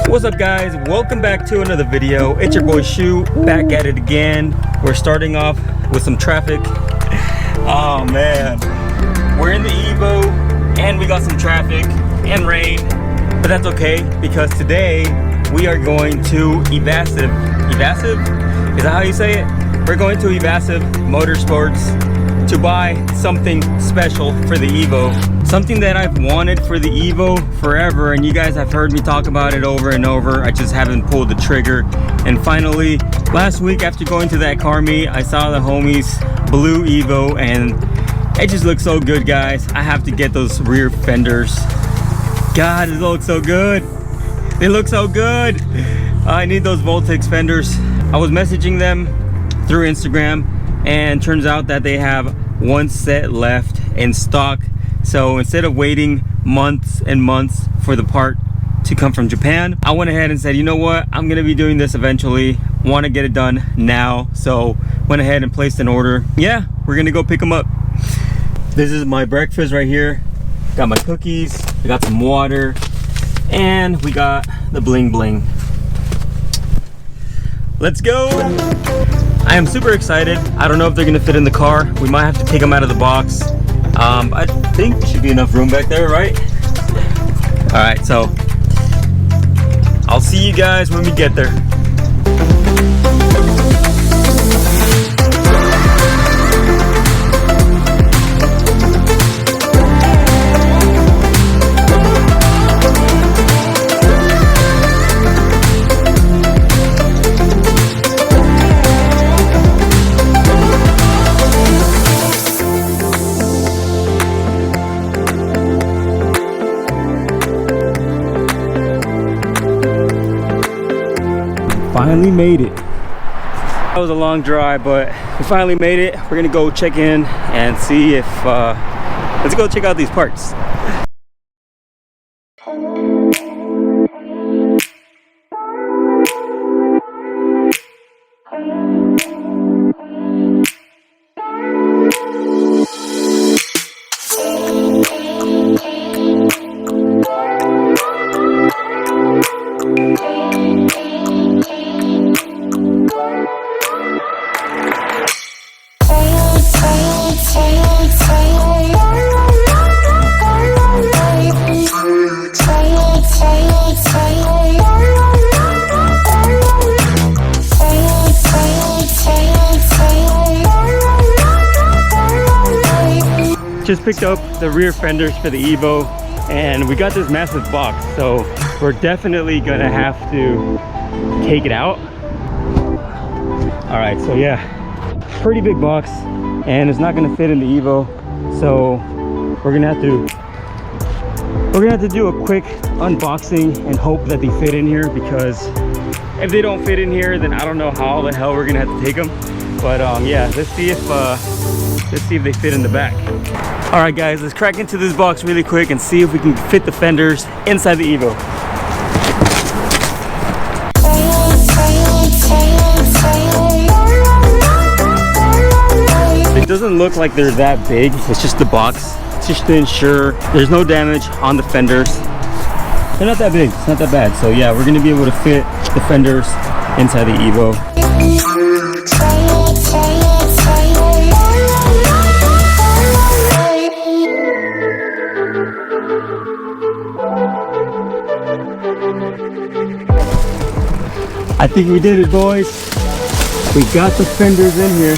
What's up guys, welcome back to another video. It's your boy Shu, back at it again. We're starting off with some traffic. Oh man, we're in the Evo and we got some traffic and rain, but that's okay because today we are going to evasive, is that how you say it? We're going to Evasive Motorsports to buy something special for the Evo. Something that I've wanted for the Evo forever, and you guys have heard me talk about it over and over. I just haven't pulled the trigger. And finally, last week after going to that car meet, I saw the homies blue Evo and it just looks so good, guys. I have to get those rear fenders. God, it looks so good. They look so good. I need those Voltex fenders. I was messaging them through Instagram and turns out that they have one set left in stock. So instead of waiting months and months for the part to come from Japan, I went ahead and said, you know what, I'm gonna be doing this eventually, want to get it done now. So went ahead and placed an order. Yeah, we're gonna go pick them up. This is my breakfast right here. Got my cookies, I got some water, and we got the bling bling. Let's go. I am super excited. I don't know if they're gonna fit in the car. We might have to take them out of the box. I think there should be enough room back there, right? All right, so I'll see you guys when we get there. Finally made it. That was a long drive, but we finally made it. We're gonna go check in and see if let's go check out these parts. Just picked up the rear fenders for the Evo and we got this massive box, so we're definitely gonna have to take it out. All right, so yeah, pretty big box and it's not gonna fit in the Evo, so we're gonna have to do a quick unboxing and hope that they fit in here, because if they don't fit in here, then I don't know how the hell we're gonna have to take them. But yeah, let's see if they fit in the back. All right guys, let's crack into this box really quick and see if we can fit the fenders inside the Evo. It doesn't look like they're that big, it's just the box. It's just to ensure there's no damage on the fenders. They're not that big, it's not that bad. So yeah, we're gonna be able to fit the fenders inside the Evo. I think we did it, boys. We got the fenders in here.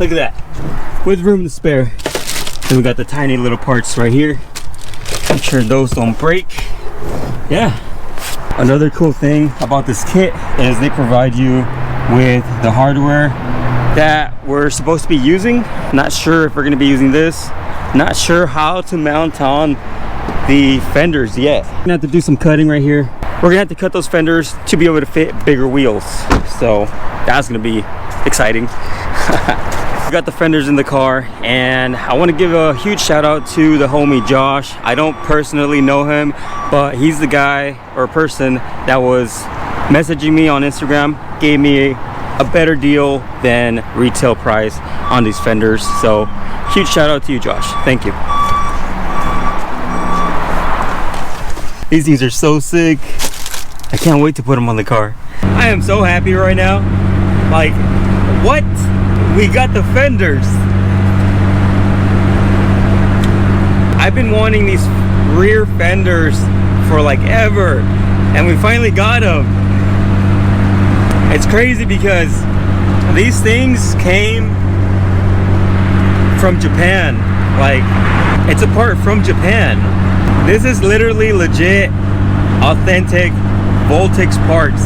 Look at that, with room to spare. Then we got the tiny little parts right here. Make sure those don't break. Yeah. Another cool thing about this kit is they provide you with the hardware that we're supposed to be using. Not sure if we're gonna be using this. Not sure how to mount on the fenders yet. We're gonna have to do some cutting right here. We're gonna have to cut those fenders to be able to fit bigger wheels. So that's gonna be exciting. We got the fenders in the car, and I want to give a huge shout out to the homie Josh. I don't personally know him, but he's the guy or person that was messaging me on Instagram, gave me a better deal than retail price on these fenders. So huge shout out to you, Josh. Thank you. These things are so sick. I can't wait to put them on the car. I am so happy right now. Like, what? We got the fenders. I've been wanting these rear fenders for like ever, and we finally got them. It's crazy because these things came from Japan. Like, it's a part from Japan. This is literally legit, authentic Voltex parts.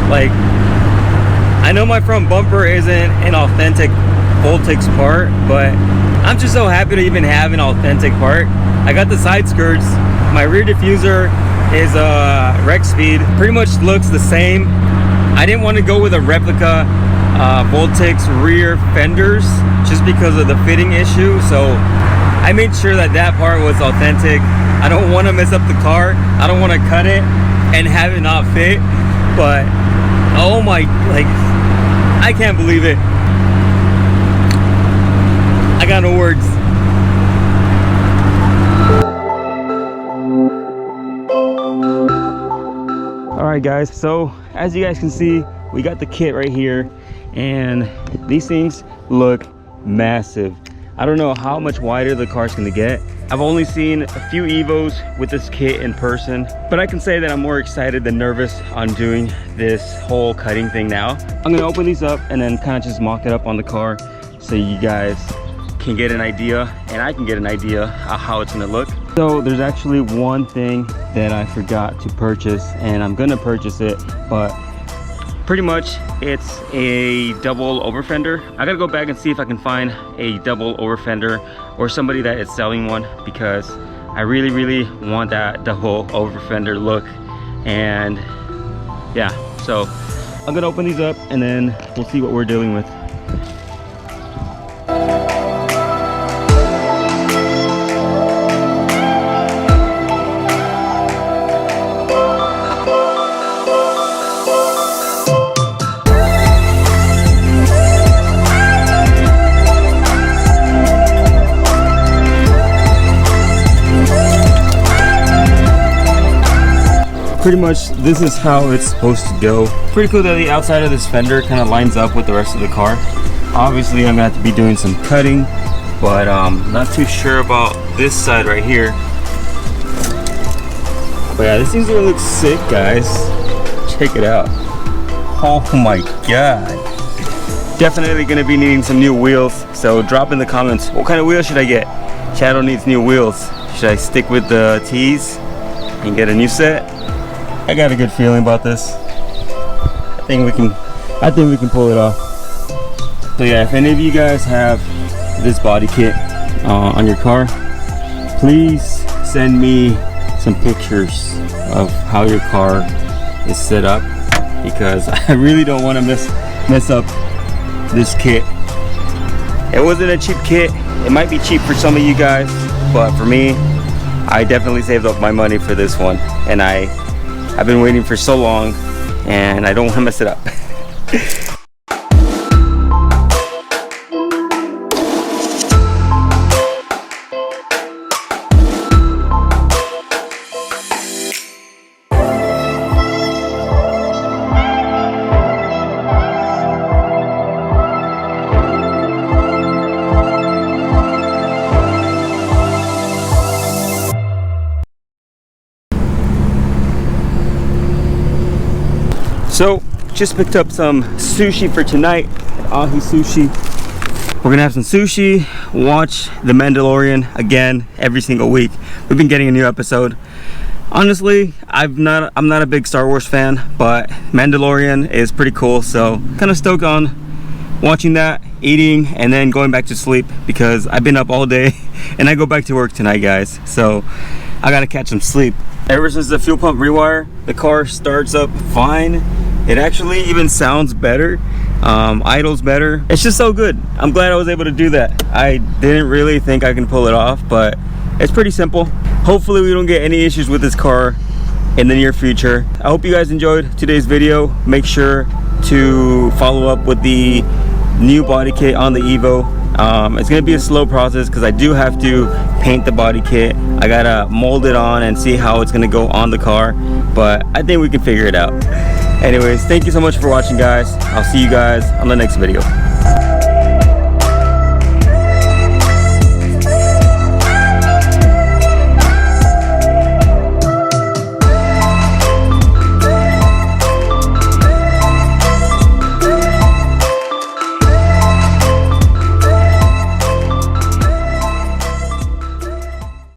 Like, I know my front bumper isn't an authentic Voltex part, but I'm just so happy to even have an authentic part. I got the side skirts. My rear diffuser is Rex Speed. Pretty much looks the same. I didn't want to go with a replica Voltex rear fenders just because of the fitting issue, so I made sure that that part was authentic. I don't want to mess up the car. I don't want to cut it and have it not fit. But oh my, like, I can't believe it. I got no words. Alright guys, so as you guys can see, we got the kit right here, and these things look massive. I don't know how much wider the car's gonna get. I've only seen a few Evos with this kit in person, but I can say that I'm more excited than nervous on doing this whole cutting thing now. I'm gonna open these up and then kind of just mock it up on the car so you guys can get an idea, and I can get an idea of how it's gonna look. So there's actually one thing that I forgot to purchase, and I'm gonna purchase it, but pretty much it's a double over fender. I gotta go back and see if I can find a double over fender or somebody that is selling one, because I really want that double over fender look. And yeah, so I'm gonna open these up and then we'll see what we're dealing with. Pretty much this is how it's supposed to go. Pretty cool that the outside of this fender kind of lines up with the rest of the car. Obviously I'm gonna have to be doing some cutting, but not too sure about this side right here. But yeah, this thing's gonna look sick, guys. Check it out. Oh my god. Definitely gonna be needing some new wheels, so drop in the comments, what kind of wheels should I get? Shadow needs new wheels. Should I stick with the T's and get a new set? I got a good feeling about this. I think we can pull it off. So yeah, if any of you guys have this body kit on your car, please send me some pictures of how your car is set up, because I really don't want to mess up this kit. It wasn't a cheap kit. It might be cheap for some of you guys, but for me, I definitely saved up my money for this one, and I've been waiting for so long, and I don't want to mess it up. So, just picked up some sushi for tonight at Ahi Sushi. We're gonna have some sushi, watch The Mandalorian again every single week. We've been getting a new episode. Honestly, I'm not a big Star Wars fan, but Mandalorian is pretty cool, so kind of stoked on watching that, eating, and then going back to sleep, because I've been up all day and I go back to work tonight, guys, so I gotta catch some sleep. Ever since the fuel pump rewire, the car starts up fine. It actually even sounds better, idles better. It's just so good. I'm glad I was able to do that. I didn't really think I can pull it off, but it's pretty simple. Hopefully we don't get any issues with this car in the near future. I hope you guys enjoyed today's video. Make sure to follow up with the new body kit on the Evo. It's gonna be a slow process because I do have to paint the body kit. I gotta mold it on and see how it's gonna go on the car, but I think we can figure it out. Anyways, thank you so much for watching, guys. I'll see you guys on the next video.